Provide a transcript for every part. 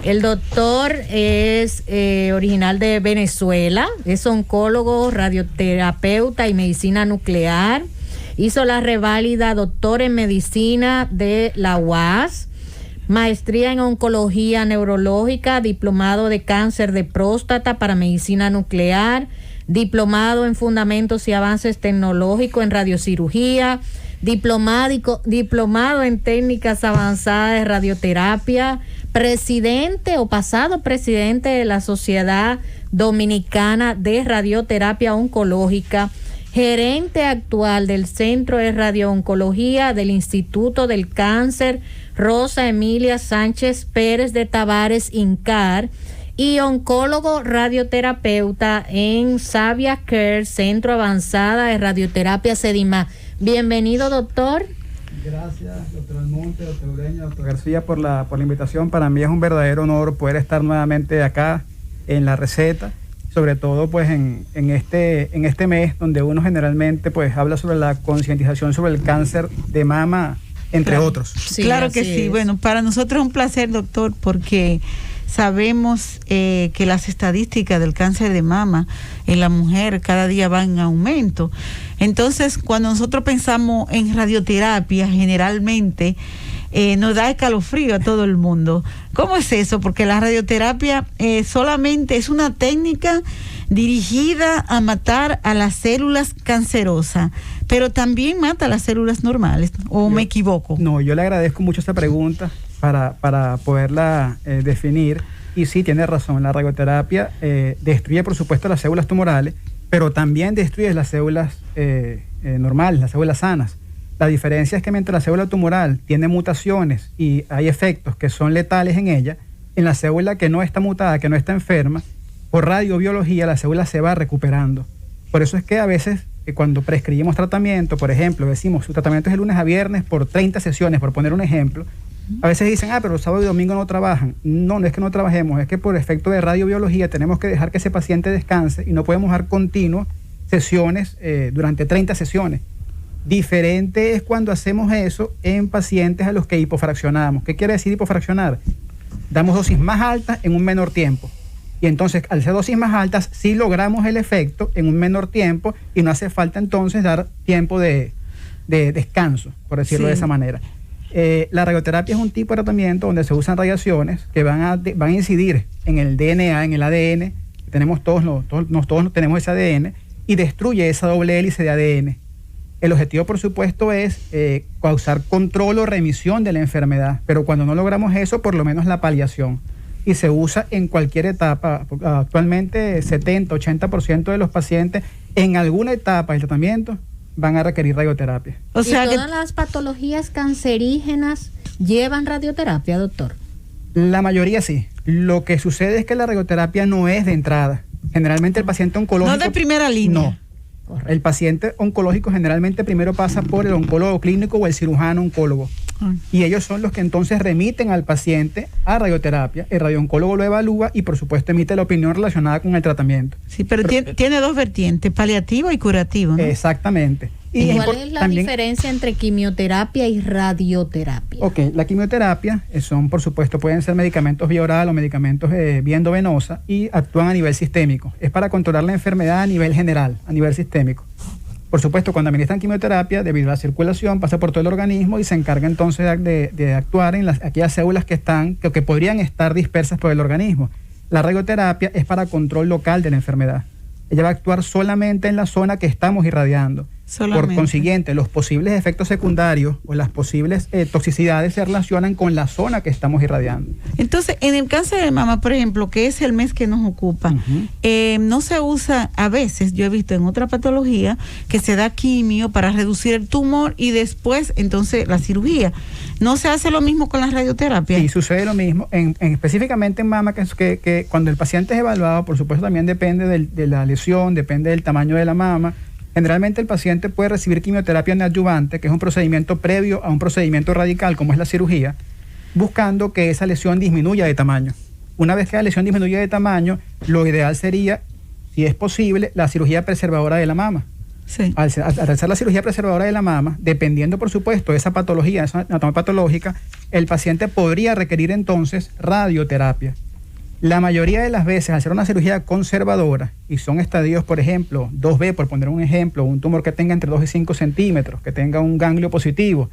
El doctor es original de Venezuela, es oncólogo, radioterapeuta y medicina nuclear. Hizo la reválida doctor en medicina de la UAS, maestría en oncología neurológica, diplomado de cáncer de próstata para medicina nuclear, diplomado en fundamentos y avances tecnológicos en radiocirugía, diplomado en técnicas avanzadas de radioterapia, presidente o pasado presidente de la Sociedad Dominicana de Radioterapia Oncológica, gerente actual del Centro de Radiooncología del Instituto del Cáncer Rosa Emilia Sánchez Pérez de Tavares INCAR y oncólogo radioterapeuta en Savia Care, Centro Avanzada de Radioterapia Sedima. Bienvenido, doctor. Gracias, doctor Almonte, doctor Ureña, doctor García, por la invitación. Para mí es un verdadero honor poder estar nuevamente acá en La Receta, sobre todo pues en este mes donde uno generalmente pues habla sobre la concientización sobre el cáncer de mama, entre otros. Sí, claro que sí. Bueno, para nosotros es un placer, doctor, porque sabemos que las estadísticas del cáncer de mama en la mujer cada día van en aumento. Entonces, cuando nosotros pensamos en radioterapia, generalmente nos da escalofrío a todo el mundo. ¿Cómo es eso? Porque la radioterapia solamente es una técnica dirigida a matar a las células cancerosas, pero también mata a las células normales, ¿o me equivoco? No, yo le agradezco mucho esta pregunta para poderla definir. Y sí, tiene razón, la radioterapia destruye por supuesto las células tumorales, pero también destruye las células normales, las células sanas. La diferencia es que mientras la célula tumoral tiene mutaciones y hay efectos que son letales en ella, en la célula que no está mutada, que no está enferma, por radiobiología la célula se va recuperando. Por eso es que a veces cuando prescribimos tratamiento, por ejemplo, decimos su tratamiento es de lunes a viernes por 30 sesiones, por poner un ejemplo, a veces dicen, pero sábado y domingo no trabajan. No es que no trabajemos, es que por efecto de radiobiología tenemos que dejar que ese paciente descanse y no podemos dar continuo sesiones durante 30 sesiones. Diferente es cuando hacemos eso en pacientes a los que hipofraccionamos. ¿Qué quiere decir hipofraccionar? Damos dosis más altas en un menor tiempo. Y entonces, al ser dosis más altas, sí logramos el efecto en un menor tiempo y no hace falta entonces dar tiempo de descanso, por decirlo de esa manera. La radioterapia es un tipo de tratamiento donde se usan radiaciones que van a incidir en el DNA, en el ADN. Tenemos todos tenemos ese ADN y destruye esa doble hélice de ADN. El objetivo, por supuesto, es causar control o remisión de la enfermedad, pero cuando no logramos eso, por lo menos la paliación. Y se usa en cualquier etapa. Actualmente 70-80% de los pacientes en alguna etapa del tratamiento van a requerir radioterapia. O sea, ¿y todas las patologías cancerígenas llevan radioterapia, doctor? La mayoría sí. Lo que sucede es que la radioterapia no es de entrada. Generalmente el paciente oncológico... No de primera línea. No. El paciente oncológico generalmente primero pasa por el oncólogo clínico o el cirujano oncólogo. Y ellos son los que entonces remiten al paciente a radioterapia. El radiooncólogo lo evalúa y por supuesto emite la opinión relacionada con el tratamiento. Sí, pero tiene dos vertientes, paliativo y curativo, ¿no? Exactamente. ¿Y cuál es la diferencia entre quimioterapia y radioterapia? Ok, la quimioterapia son, por supuesto, pueden ser medicamentos vía oral o medicamentos vía endovenosa y actúan a nivel sistémico. Es para controlar la enfermedad a nivel general, a nivel sistémico. Por supuesto, cuando administran quimioterapia, debido a la circulación, pasa por todo el organismo y se encarga entonces de actuar en aquellas células que podrían estar dispersas por el organismo. La radioterapia es para control local de la enfermedad. Ella va a actuar solamente en la zona que estamos irradiando. Por consiguiente, los posibles efectos secundarios o las posibles toxicidades se relacionan con la zona que estamos irradiando. Entonces, en el cáncer de mama, por ejemplo, que es el mes que nos ocupa, no se usa, a veces, yo he visto en otra patología, que se da quimio para reducir el tumor y después, entonces, la cirugía. ¿No se hace lo mismo con la radioterapia? Sí, sucede lo mismo. Específicamente en mama, que cuando el paciente es evaluado, por supuesto, también depende de la lesión, depende del tamaño de la mama. Generalmente el paciente puede recibir quimioterapia neoadyuvante, que es un procedimiento previo a un procedimiento radical, como es la cirugía, buscando que esa lesión disminuya de tamaño. Una vez que la lesión disminuya de tamaño, lo ideal sería, si es posible, la cirugía preservadora de la mama. Sí. Al hacer la cirugía preservadora de la mama, dependiendo, por supuesto, de esa patología, esa anatomía patológica, el paciente podría requerir entonces radioterapia. La mayoría de las veces, al ser una cirugía conservadora, y son estadios, por ejemplo, 2B, por poner un ejemplo, un tumor que tenga entre 2 y 5 centímetros, que tenga un ganglio positivo,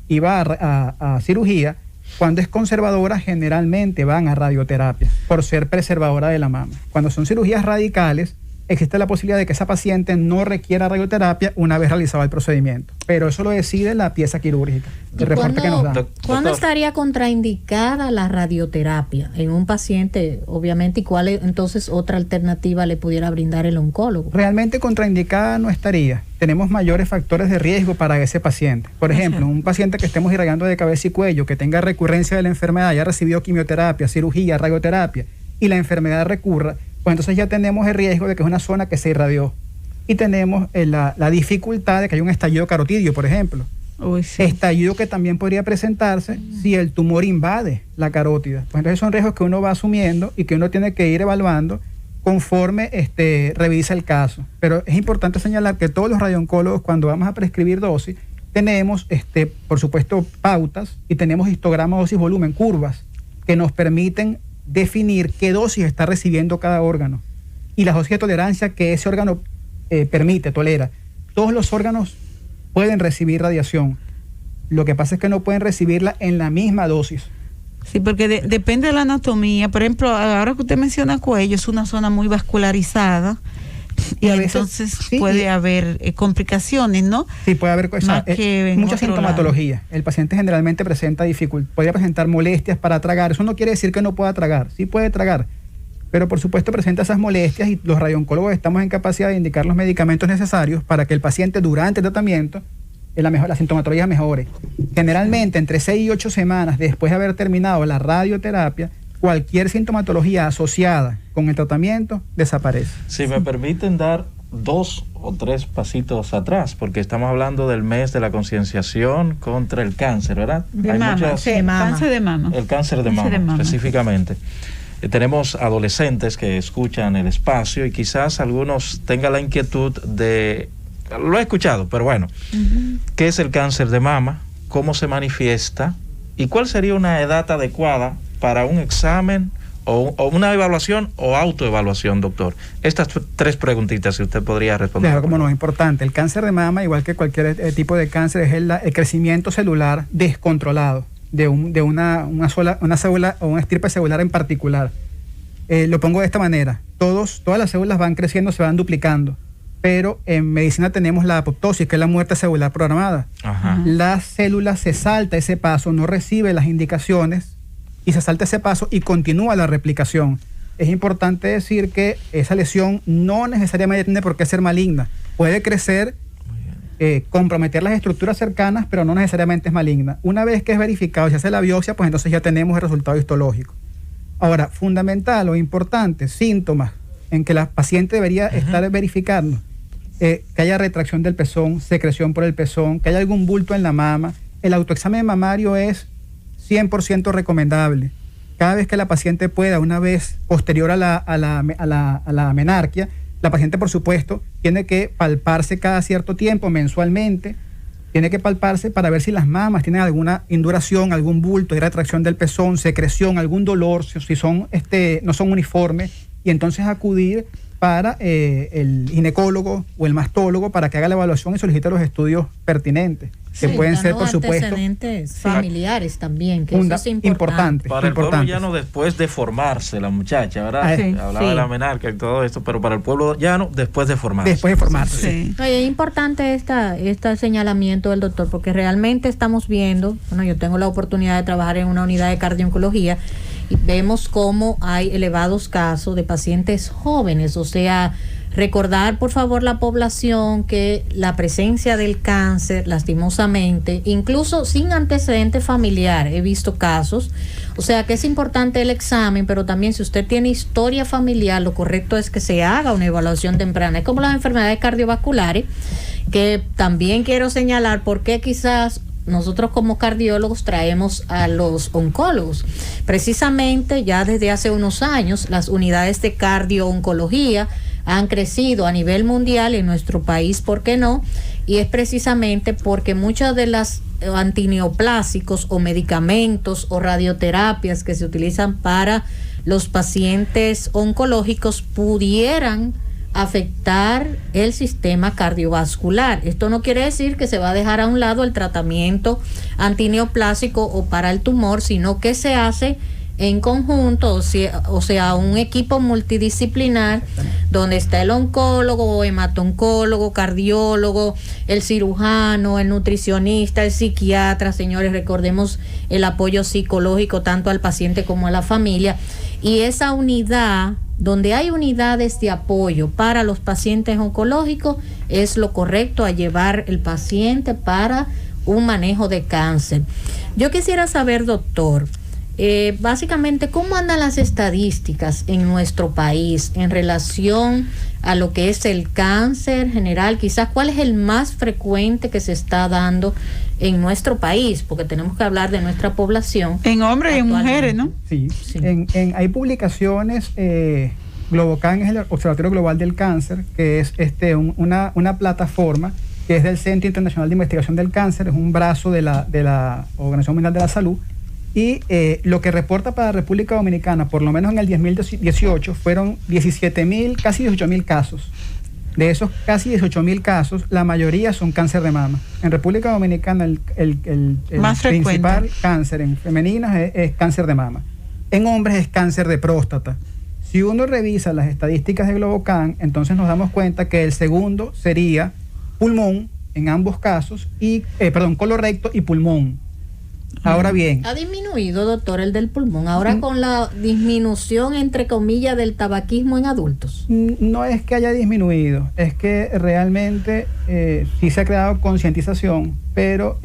y va a cirugía, cuando es conservadora generalmente van a radioterapia, por ser preservadora de la mama. Cuando son cirugías radicales, existe la posibilidad de que esa paciente no requiera radioterapia una vez realizado el procedimiento, pero eso lo decide la pieza quirúrgica, el reporte que nos da. ¿Cuándo estaría contraindicada la radioterapia en un paciente, obviamente, y cuál entonces otra alternativa le pudiera brindar el oncólogo? Realmente contraindicada no estaría. Tenemos mayores factores de riesgo para ese paciente. Por ejemplo, un paciente que estemos irradiando de cabeza y cuello, que tenga recurrencia de la enfermedad, haya recibido quimioterapia, cirugía, radioterapia, y la enfermedad recurra, pues entonces ya tenemos el riesgo de que es una zona que se irradió. Y tenemos la dificultad de que haya un estallido carotidio, por ejemplo. Uy, sí. Estallido que también podría presentarse si el tumor invade la carótida. Pues entonces son riesgos que uno va asumiendo y que uno tiene que ir evaluando conforme revisa el caso. Pero es importante señalar que todos los radiooncólogos, cuando vamos a prescribir dosis, tenemos, por supuesto, pautas y tenemos histogramas, dosis, volumen, curvas, que nos permiten definir qué dosis está recibiendo cada órgano y la dosis de tolerancia que ese órgano tolera. Todos los órganos pueden recibir radiación. Lo que pasa es que no pueden recibirla en la misma dosis. Sí, porque depende de la anatomía. Por ejemplo, ahora que usted menciona cuello, es una zona muy vascularizada y a veces entonces sí, puede haber complicaciones, ¿no? Sí, puede haber mucha sintomatología. Lado. El paciente generalmente presenta dificultad, podría presentar molestias para tragar. Eso no quiere decir que no pueda tragar, sí puede tragar, pero por supuesto presenta esas molestias y los radiooncólogos estamos en capacidad de indicar los medicamentos necesarios para que el paciente durante el tratamiento la sintomatología mejore. Generalmente entre 6 y 8 semanas después de haber terminado la radioterapia, cualquier sintomatología asociada con el tratamiento desaparece. Si me permiten dar 2 o 3 pasitos atrás, porque estamos hablando del mes de la concienciación contra el cáncer, ¿verdad? De mama, cáncer de mama. El cáncer de mama, específicamente. Tenemos adolescentes que escuchan el espacio y quizás algunos tengan la inquietud de... Lo he escuchado, pero bueno. ¿Qué es el cáncer de mama? ¿Cómo se manifiesta? ¿Y cuál sería una edad adecuada para un examen o una evaluación o autoevaluación, doctor? Estas 3 preguntitas, si usted podría responder. Claro, como no, es importante. El cáncer de mama, igual que cualquier tipo de cáncer, es el crecimiento celular descontrolado de una célula o una estirpe celular en particular. Lo pongo de esta manera. Todas las células van creciendo, se van duplicando. Pero en medicina tenemos la apoptosis, que es la muerte celular programada. Ajá. La célula se salta ese paso, no recibe las indicaciones y se salta ese paso y continúa la replicación. Es importante decir que esa lesión no necesariamente tiene por qué ser maligna. Puede crecer, comprometer las estructuras cercanas, pero no necesariamente es maligna. Una vez que es verificado y se hace la biopsia, pues entonces ya tenemos el resultado histológico. Ahora, fundamental o importante, síntomas en que la paciente debería estar verificando. Que haya retracción del pezón, secreción por el pezón, que haya algún bulto en la mama. El autoexamen mamario es 100% recomendable. Cada vez que la paciente pueda, una vez posterior a la menarquia, la paciente, por supuesto, tiene que palparse cada cierto tiempo, mensualmente, tiene que palparse para ver si las mamas tienen alguna induración, algún bulto, retracción del pezón, secreción, algún dolor, si son, no son uniformes, y entonces acudir para el ginecólogo o el mastólogo para que haga la evaluación y solicite los estudios pertinentes, que pueden ser, por supuesto, antecedentes familiares también, que eso es importante. Para el pueblo llano, después de formarse la muchacha, ¿verdad? Sí, hablaba de la menarquia y todo esto, pero para el pueblo llano, después de formarse. Después de formarse. Sí. Oye, es importante este señalamiento del doctor, porque realmente estamos viendo, bueno, yo tengo la oportunidad de trabajar en una unidad de cardio-oncología y vemos cómo hay elevados casos de pacientes jóvenes. O sea, recordar por favor la población que la presencia del cáncer, lastimosamente, incluso sin antecedente familiar, he visto casos, o sea que es importante el examen, pero también si usted tiene historia familiar, lo correcto es que se haga una evaluación temprana. Es como las enfermedades cardiovasculares, que también quiero señalar porque quizás nosotros como cardiólogos traemos a los oncólogos. Precisamente ya desde hace unos años las unidades de cardio-oncología han crecido a nivel mundial, en nuestro país, ¿por qué no? y es precisamente porque muchas de las antineoplásicos o medicamentos o radioterapias que se utilizan para los pacientes oncológicos pudieran afectar el sistema cardiovascular. Esto no quiere decir que se va a dejar a un lado el tratamiento antineoplásico o para el tumor, sino que se hace en conjunto, o sea, un equipo multidisciplinar donde está el oncólogo, hematoncólogo, cardiólogo, el cirujano, el nutricionista, el psiquiatra. Señores, recordemos el apoyo psicológico tanto al paciente como a la familia, y esa unidad, donde hay unidades de apoyo para los pacientes oncológicos, es lo correcto a llevar el paciente para un manejo de cáncer. Yo quisiera saber, doctor, básicamente, ¿cómo andan las estadísticas en nuestro país en relación a lo que es el cáncer general? Quizás, ¿cuál es el más frecuente que se está dando en nuestro país? Porque tenemos que hablar de nuestra población. En hombres y en mujeres, ¿no? Sí. Hay publicaciones. Globocan es el Observatorio Global del Cáncer, que es una plataforma que es del Centro Internacional de Investigación del Cáncer, es un brazo de la Organización Mundial de la Salud. Y lo que reporta para República Dominicana, por lo menos en el 2018, fueron 17.000, casi 18.000 casos. De esos casi 18.000 casos, la mayoría son cáncer de mama. En República Dominicana el más principal cáncer en femeninas es cáncer de mama. En hombres es cáncer de próstata. Si uno revisa las estadísticas de Globocan, entonces nos damos cuenta que el segundo sería pulmón en ambos casos, colorecto y pulmón. Ahora bien, ha disminuido, doctor, el del pulmón, ahora con la disminución, entre comillas, del tabaquismo en adultos. No es que haya disminuido, es que realmente sí se ha creado concientización, pero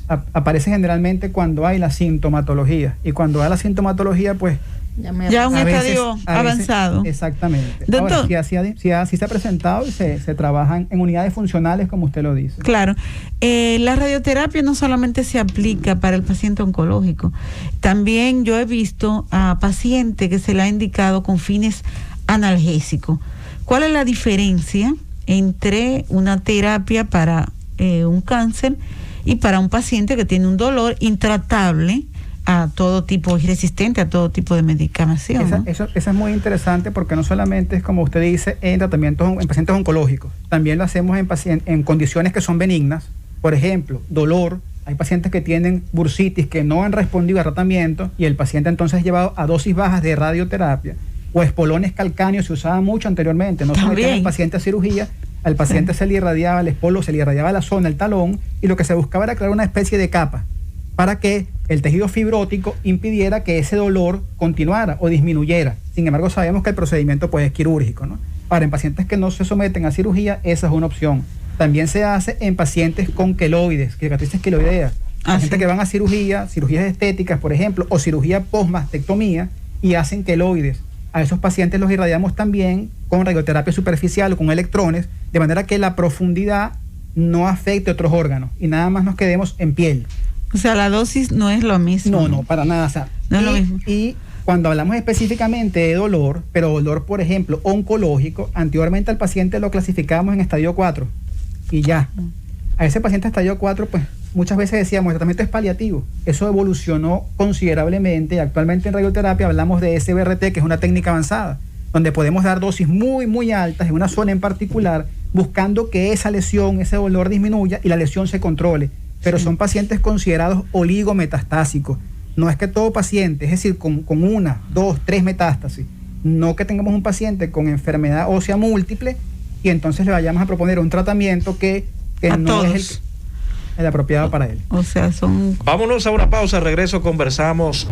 aparece generalmente cuando hay la sintomatología, y cuando hay la sintomatología, pues ya un estadio avanzado. Exactamente. Doctor, ahora, sí se ha presentado y se trabajan en unidades funcionales, como usted lo dice. Claro. La radioterapia no solamente se aplica para el paciente oncológico. También yo he visto a pacientes que se le ha indicado con fines analgésicos. ¿Cuál es la diferencia entre una terapia para un cáncer y para un paciente que tiene un dolor intratable a todo tipo, y resistente a todo tipo de medicación? ¿No? Eso es muy interesante, porque no solamente es, como usted dice, en tratamientos en pacientes oncológicos, también lo hacemos en condiciones que son benignas. Por ejemplo, dolor. Hay pacientes que tienen bursitis que no han respondido al tratamiento y el paciente entonces es llevado a dosis bajas de radioterapia, o espolones calcáneos, se usaba mucho anteriormente, no se metía al paciente a cirugía, al paciente se le irradiaba el espolo, se le irradiaba la zona, el talón, y lo que se buscaba era crear una especie de capa para que el tejido fibrótico impidiera que ese dolor continuara o disminuyera. Sin embargo, sabemos que el procedimiento pues es quirúrgico, ¿no? Ahora, en pacientes que no se someten a cirugía, esa es una opción. También se hace en pacientes con queloides, cicatrices queloideas. Pacientes que van a cirugías estéticas, por ejemplo, o cirugía postmastectomía, y hacen queloides. A esos pacientes los irradiamos también con radioterapia superficial o con electrones, de manera que la profundidad no afecte otros órganos y nada más nos quedemos en piel. O sea, la dosis no es lo mismo. No, para nada. O sea, no es lo mismo. Y cuando hablamos específicamente de dolor, pero dolor, por ejemplo, oncológico, anteriormente al paciente lo clasificábamos en estadio 4 y ya. A ese paciente estadio 4, pues muchas veces decíamos, el tratamiento es paliativo. Eso evolucionó considerablemente y actualmente en radioterapia hablamos de SBRT, que es una técnica avanzada, donde podemos dar dosis muy, muy altas en una zona en particular, buscando que esa lesión, ese dolor disminuya y la lesión se controle. Pero son pacientes considerados oligometastásicos. No es que todo paciente, es decir, con 1, 2, 3 metástasis, no que tengamos un paciente con enfermedad ósea múltiple y entonces le vayamos a proponer un tratamiento que no es el apropiado para él. O sea, son... Vámonos a una pausa, regreso, conversamos